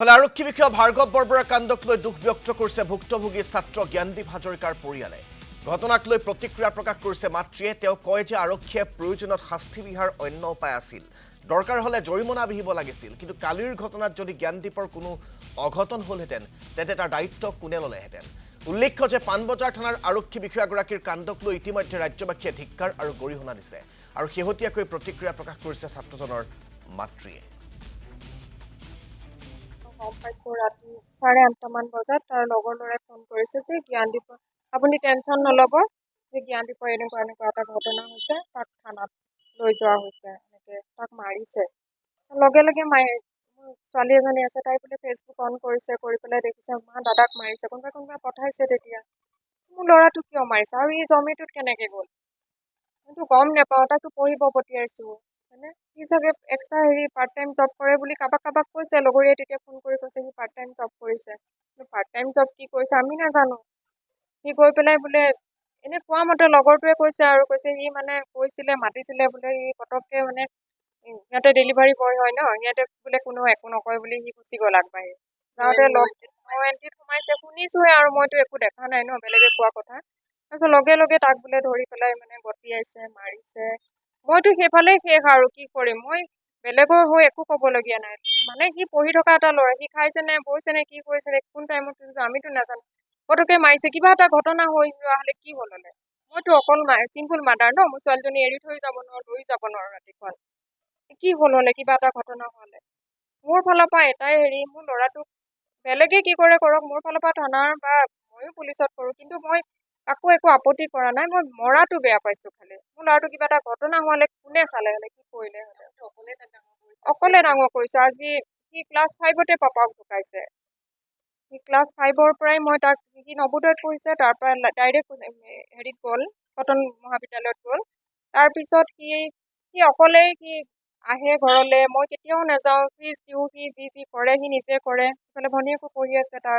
ফলে আৰক্ষী বিষয়া ভাৰ্গৱ বৰবৰাৰ কাণ্ডক লৈ দুখ ব্যক্ত কৰিছে ভুক্তভোগী ছাত্ৰ জ্ঞানদীপ হাজৰিকাৰ পৰিয়ালে। ঘটনাক লৈ প্ৰতিক্ৰিয়া প্ৰকাশ কৰিছে মাতৃয়ে। তেওঁ কয় যে আৰক্ষীয়ে প্ৰয়োজনত শাস্তি বিহাৰ অন্য উপায় আছিল, দৰকাৰ হলে জৰিমনা বিহিব লাগিছিল। কিন্তু কালিৰ ঘটনাত যদি জ্ঞানদীপৰ কোনো অঘটন হলহেঁতেন তেন্তে তাৰ দায়িত্ব কোনে ললেহেঁতেন। উল্লেখ্য যে পাণবজাৰ থানাৰ আৰক্ষী বিষয়াগৰাকীৰ কাণ্ডক লৈ ইতিমধ্যে ৰাজ্যবাসীয়ে ধিক্কাৰ আৰু গৰিহণা দিছে আৰু শেহতীয়াকৈ প্ৰতিক্ৰিয়া প্ৰকাশ কৰিছে ছাত্ৰজনৰ মাতৃয়ে। গম পাইছো ৰাতি 8:30 মান বজাত তাৰ লগৰ ল'ৰাই ফোন কৰিছে যে জ্ঞানদীপৰ আপুনি টেনশ্যন নল'ব, যে জ্ঞানদীপৰ এনেকুৱা এটা ঘটনা হৈছে, তাক থানাত লৈ যোৱা হৈছে, এনেকে তাক মাৰিছে। লগে লগে মোৰ ছোৱালী এজনী আছে, তাই বোলে ফেচবুক অন কৰিছে, কৰি পেলাই দেখিছে মা দাদাক মাৰিছে, কোনোবাই পঠাইছে। তেতিয়া মোৰ ল'ৰাটোক কিয় মাৰিছে আৰু এই জমিটোত কেনেকে গ'ল মইতো গম নাপাওঁ, তাকতো পঢ়িব পঠিয়াইছো, হয়নে? সি চাগে এক্সট্ৰা পাৰ্ট টাইম জব কৰে বুলি কাৰোবাক কৈছে, লগৰীয়ে তেতিয়া ফোন কৰি কৈছে সি পাৰ্ট টাইম জব কৰিছে। পাৰ্ট টাইম জব কি কৰিছে আমি নাজানো। সি গৈ পেলাই বোলে এনে কোৱা মতে লগৰটোৱে কৈছে আৰু কৈছে সি মানে কৈছিলে, মাতিছিলে বোলে, সি পটককে মানে সিহঁতে ডেলিভাৰী বয় হয় ন, সিহঁতে বোলে কোনো একো নকয় বুলি সি গুচি গ'ল আগবাঢ়ি যাওঁতে এণ্ট্ৰিত সোমাইছে। শুনিছোহে আৰু মইতো একো দেখা নাই ন, বেলেগে কোৱা কথা। তাৰপিছত লগে লগে তাক বোলে ধৰি পেলাই মানে গতিয়াইছে, মাৰিছে। মইতো সেইফালে শেষ আৰু কি কৰিম, মই বেলেগৰ হৈ একো ক'বলগীয়া নাই। মানে সি পঢ়ি থকা এটা ল'ৰা, সি খাইছে নে বৈছে নে কি কৰিছে নে কোন টাইমত আমিতো নাজানো। পটকে মাৰিছে, কিবা এটা ঘটনা হৈ যোৱা হলে কি হ'ল হলে। মইতো অকল চিম্পুল মাদাৰ ন, মোৰ ছোৱালীজনী এৰি থৈ যাব নোৱাৰো, লৈ যাব নোৱাৰো ৰাতিখন। কি হ'ল হলে, কিবা এটা ঘটনা হলে মোৰ ফালৰ পৰা এটাই মোৰ ল'ৰাটোক বেলেগে কি কৰে কৰক, মোৰ ফালৰ পৰা থানাৰ বা ময়ো পুলিচত কৰোঁ, কিন্তু মই কাকো একো আপত্তি কৰা নাই। মই মৰাটো বেয়া পাইছো। খালি মোৰ ল'ৰাটো কিবা এটা ঘটনা হোৱালে কোনে চালে হলে, কি কৰিলে হলে। অকলে ডাঙৰ কৰিছো। আজি সি ক্লাছ 5তে পাপাক ঢুকাইছে। সি ক্লাছ 5ৰ পৰাই মই তাক, সি নৱোদয়ত পঢ়িছে, তাৰ পৰা ডাইৰেক্ট হেৰিত গ'ল, কটন মহাবিদ্যালয়ত গ'ল। তাৰপিছত সি অকলেই সি আহে ঘৰলে, মই কেতিয়াও নাযাওঁ, ফিজ দিওঁ, সি যি কৰে সি নিজে কৰে। ইফালে ভনীয়েকো পঢ়ি আছে, তাৰ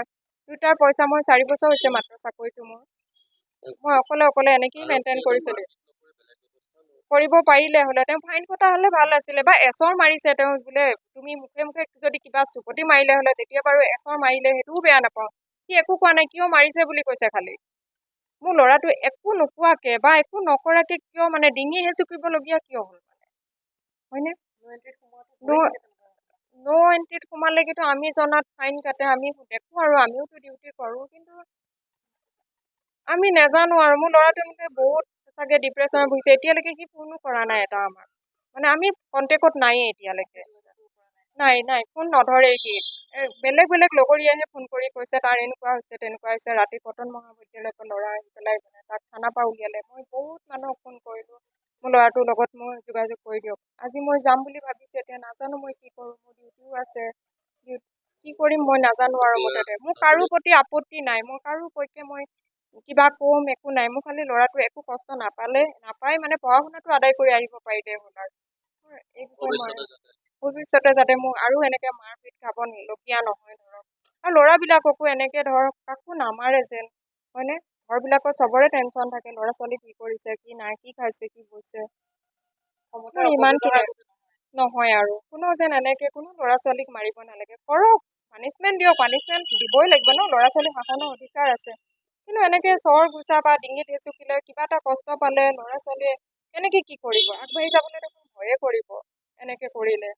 দুটাৰ পইচা, মই 4 বছৰ হৈছে মাত্ৰ চাকৰিটো মোৰ, মই অকলে এনেকেই মেইনটেইন কৰিছিলো। কৰিব পাৰিলে হলে, তেওঁ ফাইন কটা হলে ভাল আছিলে, বা এচৰ মাৰিছে তেওঁ বোলে, তুমি মুখে মুখে যদি কিবা চুপতি মাৰিলে হলে তেতিয়া বাৰু এচৰ মাৰিলে সেইটোও বেয়া নাপাওঁ। সি একো কোৱা নাই, কিয় মাৰিছে বুলি কৈছে। খালি মোৰ ল'ৰাটো একো নোকোৱাকে বা একো নকৰাকে কিয় মানে ডিঙি হেঁচুকিবলগীয়া কিয় হ'ল মানে, হয়নে? নো এণ্ট্ৰিত সোমালেগেতো আমি জনাত ফাইন কাটে, আমি দেখো আৰু আমিওতো ডিউটি কৰো, কিন্তু আমি নাজানো। আৰু মোৰ ল'ৰাটোৱে মানে বহুত চাগে ডিপ্ৰেশ্যনত ভুগিছে। এতিয়ালৈকে সি ফোনো কৰা নাই এটা আমাক, মানে আমি কণ্টেক্টত নাইয়ে এতিয়ালৈকে। নাই ফোন নধৰে সি। বেলেগ লগৰীয়াহে ফোন কৰি কৈছে তাৰ এনেকুৱা হৈছে তেনেকুৱা হৈছে। ৰাতি কটন মহাবিদ্যালয়ৰ পৰা ল'ৰা আহি পেলাই মানে তাক থানাৰ পৰা উলিয়ালে। মই বহুত মানুহক ফোন কৰিলো, মোৰ ল'ৰাটোৰ লগত মই যোগাযোগ কৰি দিয়ক। আজি মই যাম বুলি ভাবিছো, এতিয়া নাজানো মই কি কৰোঁ, মোৰ ডিউটিও আছে, কি কৰিম মই নাজানো। আৰু মুঠতে মোৰ কাৰো প্ৰতি আপত্তি নাই, মই কাৰো পক্ষে মই কিবা কম একো নাই। মোৰ খালি ল'ৰাটো একো কষ্ট নাপাই মানে পঢ়া শুনাটো আদায় কৰি আহিব পাৰিলে হ'ল। আৰু এই ভৱিষ্যতে যাতে মোক আৰু এনেকে মাৰপিট খাব লগীয়া নহয় ধৰক। আৰু ল'ৰাবিলাককো এনেকে ধৰক কাকো নামাৰে যেন, হয়নে? ঘৰবিলাকত চবৰে টেনশ্যন থাকে, ল'ৰা ছোৱালী কি কৰিছে কি নাই, কি খাইছে কি বৈছে, ইমানখিনি নহয়। আৰু কোনো যেন এনেকে কোনো ল'ৰা ছোৱালীক মাৰিব নালাগে, কৰক পানিচমেণ্ট দিয়ক, পানিচমেণ্ট দিবই লাগিব ন, ল'ৰা ছোৱালী শাসনৰ অধিকাৰ আছে। কিন্তু এনেকে চৰ ঘোচা বা ডিঙিত হেঁচুকিলে, কিবা এটা কষ্ট পালে ল'ৰা ছোৱালীয়ে কেনেকে কি কৰিব, আগবাঢ়ি যাবলৈ দেখোন ভয়ে কৰিব এনেকে কৰিলে।